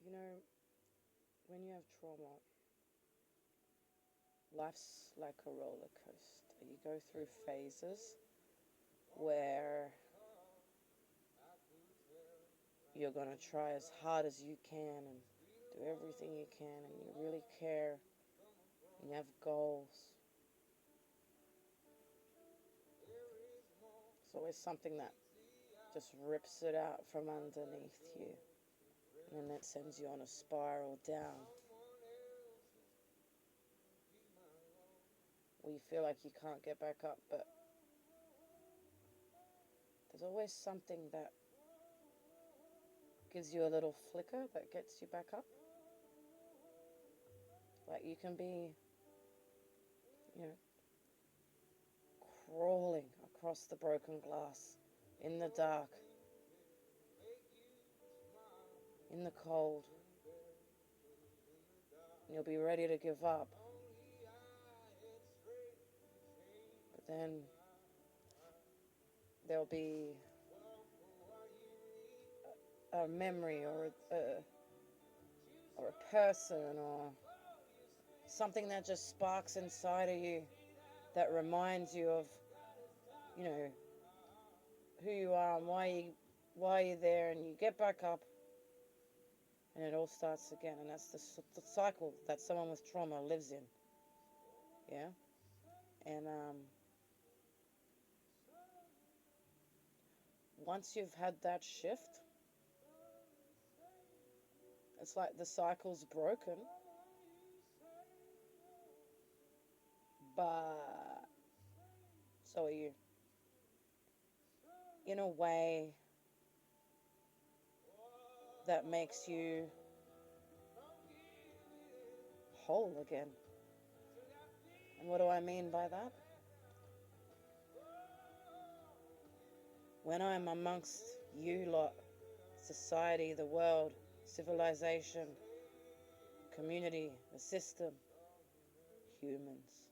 You know, when you have trauma, life's like a roller coaster. You go through phases where you're going to try as hard as you can and do everything you can, and you really care and you have goals. It's always something that just rips it out from underneath you, and then it sends you on a spiral down where you feel like you can't get back up, but there's always something that gives you a little flicker that gets you back up. Like you can be, you know, crawling across the broken glass in the dark, in the cold, and you'll be ready to give up. But then there'll be a memory or a person or something that just sparks inside of you that reminds you of, you know, who you are and why you're there, and you get back up and it all starts again. And that's the cycle that someone with trauma lives in. Yeah. And once you've had that shift, it's like the cycle's broken, but so are you. In a way that makes you whole again. And what do I mean by that? When I'm amongst you lot, society, the world, civilization, community, the system, humans,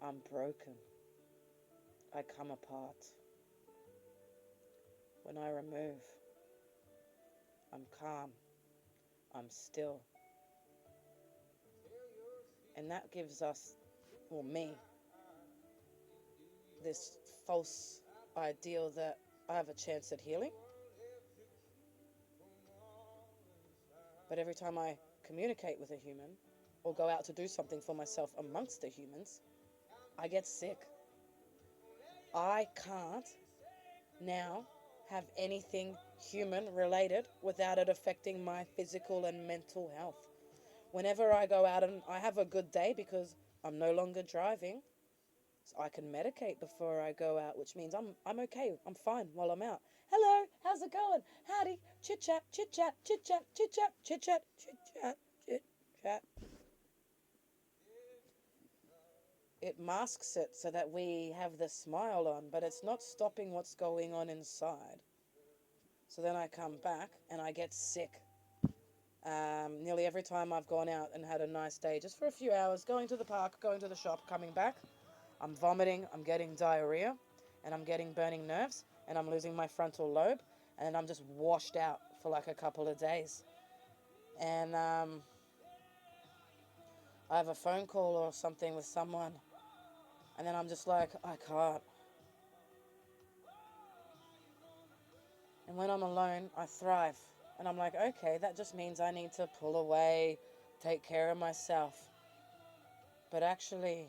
I'm broken. I come apart. When I remove, I'm calm. I'm still. And that gives us, or me, this false ideal that I have a chance at healing. But every time I communicate with a human or go out to do something for myself amongst the humans, I get sick. I can't now have anything human related without it affecting my physical and mental health. Whenever I go out and I have a good day because I'm no longer driving, so I can medicate before I go out, which means I'm okay. I'm fine while I'm out. Hello, how's it going? Howdy, chit chat, chit chat, chit chat, chit chat, chit chat, chit chat, chit chat. It masks it so that we have the smile on, but it's not stopping what's going on inside. So then I come back and I get sick. Nearly every time I've gone out and had a nice day, just for a few hours, going to the park, going to the shop, coming back, I'm vomiting, I'm getting diarrhea, and I'm getting burning nerves, and I'm losing my frontal lobe, and I'm just washed out for like a couple of days. And I have a phone call or something with someone, and then I'm just like, I can't. And when I'm alone, I thrive. And I'm like, okay, that just means I need to pull away, take care of myself. But actually,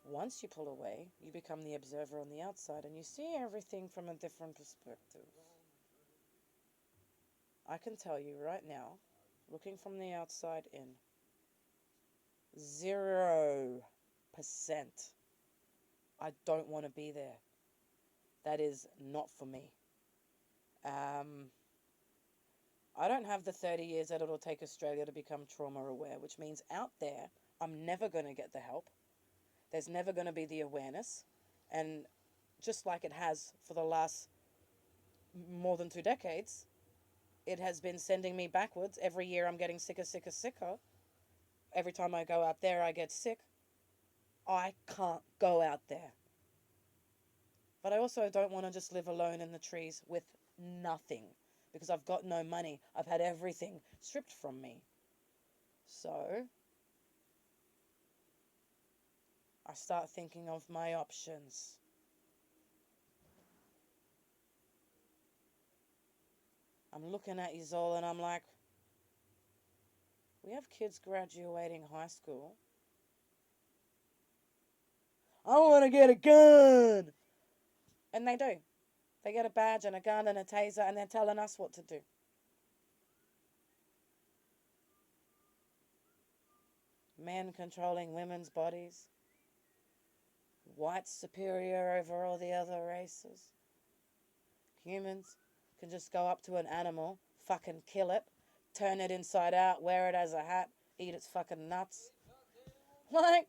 once you pull away, you become the observer on the outside and you see everything from a different perspective. I can tell you right now, looking from the outside in, 0%. I don't want to be there. That is not for me. I don't have the 30 years that it'll take Australia to become trauma aware, which means out there, I'm never going to get the help. There's never going to be the awareness. And just like it has for the last more than 2 decades, it has been sending me backwards. Every year I'm getting sicker, sicker, sicker. Every time I go out there, I get sick. I can't go out there. But I also don't want to just live alone in the trees with nothing because I've got no money. I've had everything stripped from me. So I start thinking of my options. I'm looking at you all and I'm like, we have kids graduating high school. I want to get a gun. And they do. They get a badge and a gun and a taser and they're telling us what to do. Men controlling women's bodies. Whites superior over all the other races. Humans can just go up to an animal, fucking kill it, turn it inside out, wear it as a hat, eat its fucking nuts. Like,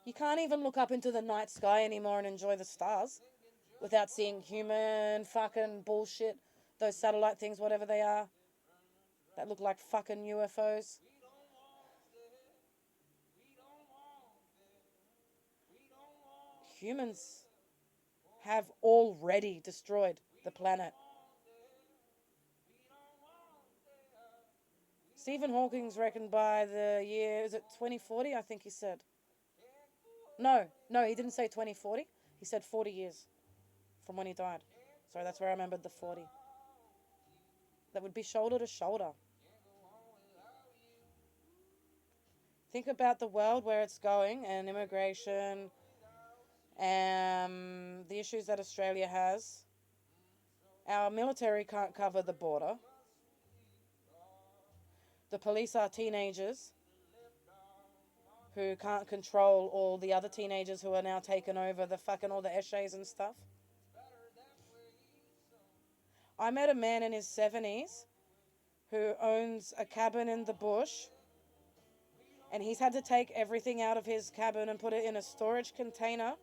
you can't even look up into the night sky anymore and enjoy the stars without seeing human fucking bullshit. Those satellite things, whatever they are, that look like fucking UFOs. Humans have already destroyed the planet. Stephen Hawking's reckoned by the year, is it 2040? I think he said. No, he didn't say 2040. He said 40 years from when he died. So that's where I remembered the 40. That would be shoulder to shoulder. Think about the world where it's going and immigration and the issues that Australia has. Our military can't cover the border. The police are teenagers who can't control all the other teenagers who are now taking over the fucking all the essays and stuff. I met a man in his 70s who owns a cabin in the bush, and he's had to take everything out of his cabin and put it in a storage container,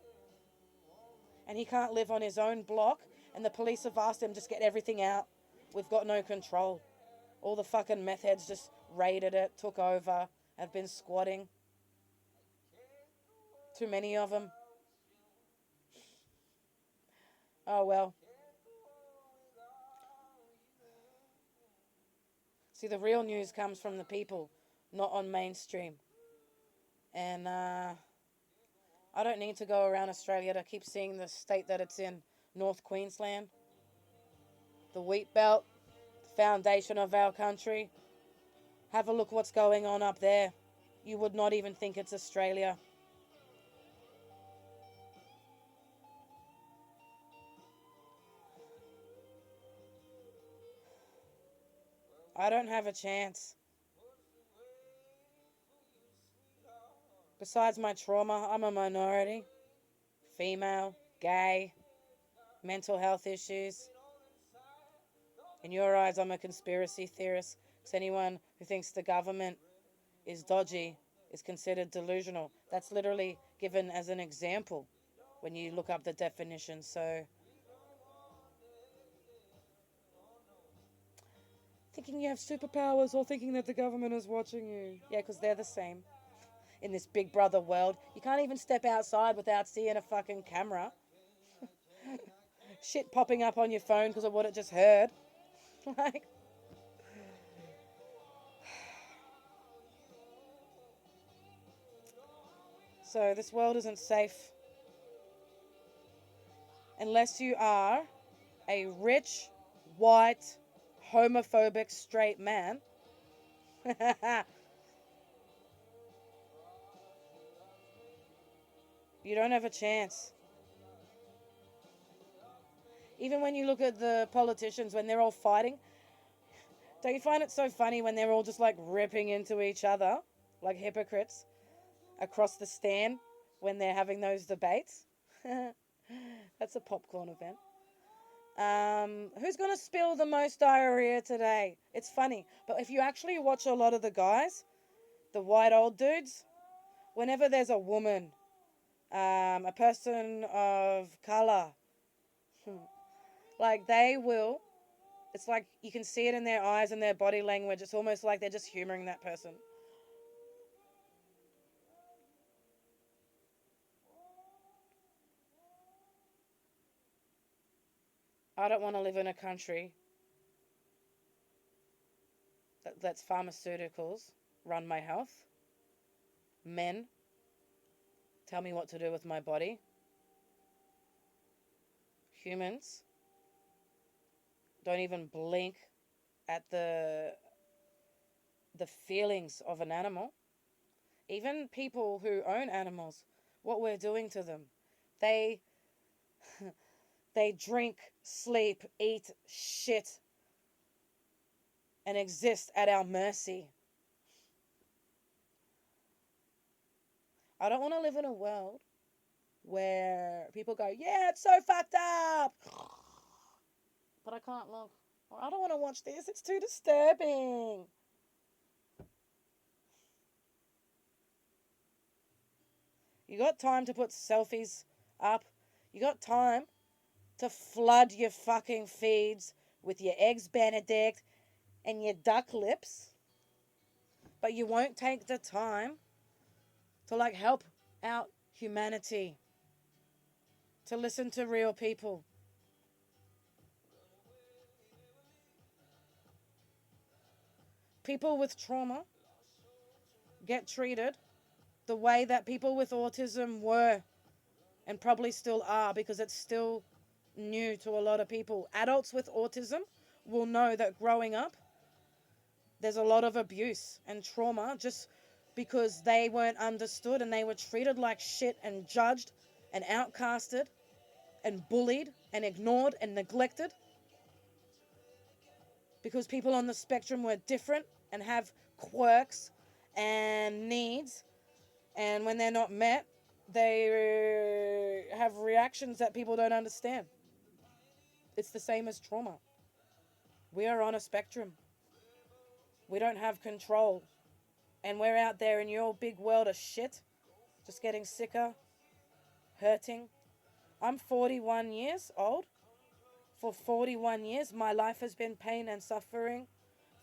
and he can't live on his own block, and the police have asked him just get everything out. We've got no control. All the fucking meth heads just raided it, took over, have been squatting. Too many of them. Oh well. See, the real news comes from the people, not on mainstream. And I don't need to go around Australia to keep seeing the state that it's in. North Queensland, the wheat belt, foundation of our country. Have a look what's going on up there. You would not even think it's Australia. I don't have a chance. Besides my trauma, I'm a minority. Female, gay, mental health issues. In your eyes, I'm a conspiracy theorist. Because anyone who thinks the government is dodgy is considered delusional. That's literally given as an example when you look up the definition. So, thinking you have superpowers or thinking that the government is watching you. Yeah, because they're the same. In this big brother world, you can't even step outside without seeing a fucking camera. Shit popping up on your phone because of what it just heard. Like, so this world isn't safe unless you are a rich, white, homophobic, straight man. You don't have a chance. Even when you look at the politicians, when they're all fighting, don't you find it so funny when they're all just like ripping into each other like hypocrites across the stand when they're having those debates? That's a popcorn event. Who's going to spill the most diarrhea today? It's funny. But if you actually watch a lot of the guys, the white old dudes, whenever there's a woman, a person of color, like they will, it's like you can see it in their eyes and their body language. It's almost like they're just humoring that person. I don't want to live in a country that lets pharmaceuticals run my health. Men tell me what to do with my body. Humans don't even blink at the feelings of an animal. Even people who own animals, what we're doing to them. They they drink, sleep, eat, shit, and exist at our mercy. I don't want to live in a world where people go, yeah, it's so fucked up. But I can't look. Or I don't want to watch this. It's too disturbing. You got time to put selfies up. You got time to flood your fucking feeds with your eggs Benedict and your duck lips. But you won't take the time to like help out humanity. To listen to real people. People with trauma get treated the way that people with autism were and probably still are, because it's still new to a lot of people. Adults with autism will know that growing up, there's a lot of abuse and trauma just because they weren't understood and they were treated like shit and judged and outcasted and bullied and ignored and neglected because people on the spectrum were different and have quirks and needs, and when they're not met, they have reactions that people don't understand. It's the same as trauma. We are on a spectrum. We don't have control. And we're out there in your big world of shit, just getting sicker, hurting. I'm 41 years old. For 41 years, my life has been pain and suffering,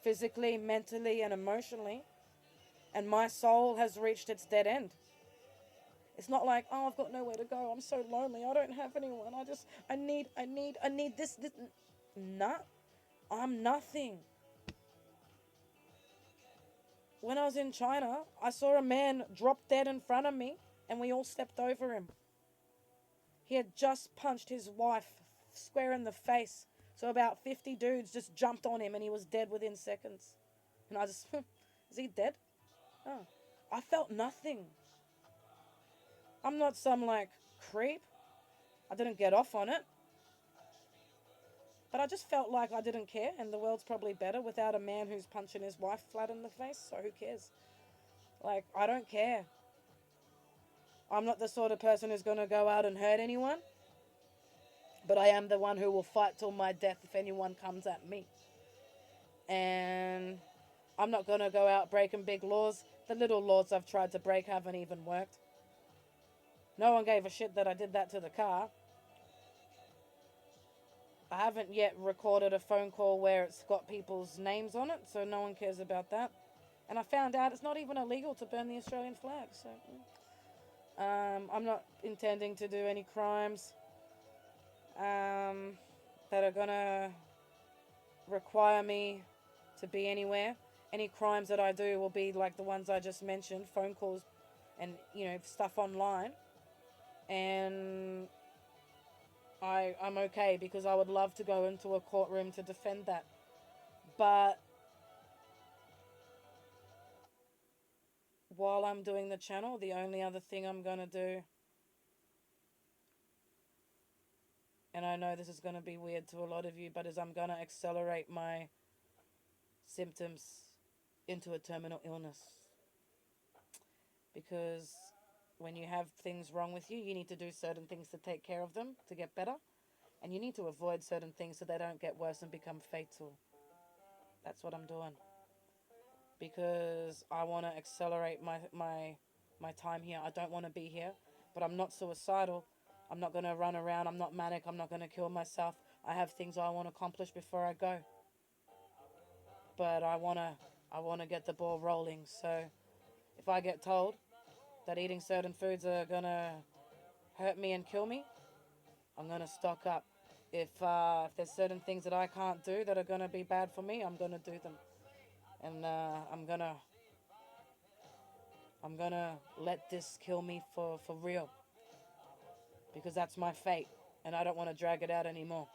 physically, mentally, and emotionally. And my soul has reached its dead end. It's not like, oh, I've got nowhere to go. I'm so lonely. I don't have anyone. I need this. Nah, I'm nothing. When I was in China, I saw a man drop dead in front of me, and we all stepped over him. He had just punched his wife square in the face. So about 50 dudes just jumped on him, and he was dead within seconds. And I just, is he dead? Oh, I felt nothing. I'm not some like creep. I didn't get off on it. But I just felt like I didn't care, and the world's probably better without a man who's punching his wife flat in the face, so who cares? Like, I don't care. I'm not the sort of person who's going to go out and hurt anyone, but I am the one who will fight till my death if anyone comes at me. And I'm not going to go out breaking big laws. The little laws I've tried to break haven't even worked. No one gave a shit that I did that to the car. I haven't yet recorded a phone call where it's got people's names on it, so no one cares about that. And I found out it's not even illegal to burn the Australian flag, so I'm not intending to do any crimes that are gonna require me to be anywhere. Any crimes that I do will be like the ones I just mentioned, phone calls and, stuff online. And I'm okay, because I would love to go into a courtroom to defend that. But while I'm doing the channel, the only other thing I'm going to do, and I know this is going to be weird to a lot of you, but is I'm going to accelerate my symptoms into a terminal illness. Because when you have things wrong with you, you need to do certain things to take care of them, to get better. And you need to avoid certain things so they don't get worse and become fatal. That's what I'm doing. Because I want to accelerate my time here. I don't want to be here, but I'm not suicidal. I'm not going to run around. I'm not manic. I'm not going to kill myself. I have things I want to accomplish before I go. But I want to get the ball rolling. So if I get told that eating certain foods are going to hurt me and kill me, I'm going to stock up. If there's certain things that I can't do that are gonna be bad for me, I'm gonna do them, and I'm gonna let this kill me for real, because that's my fate, and I don't want to drag it out anymore.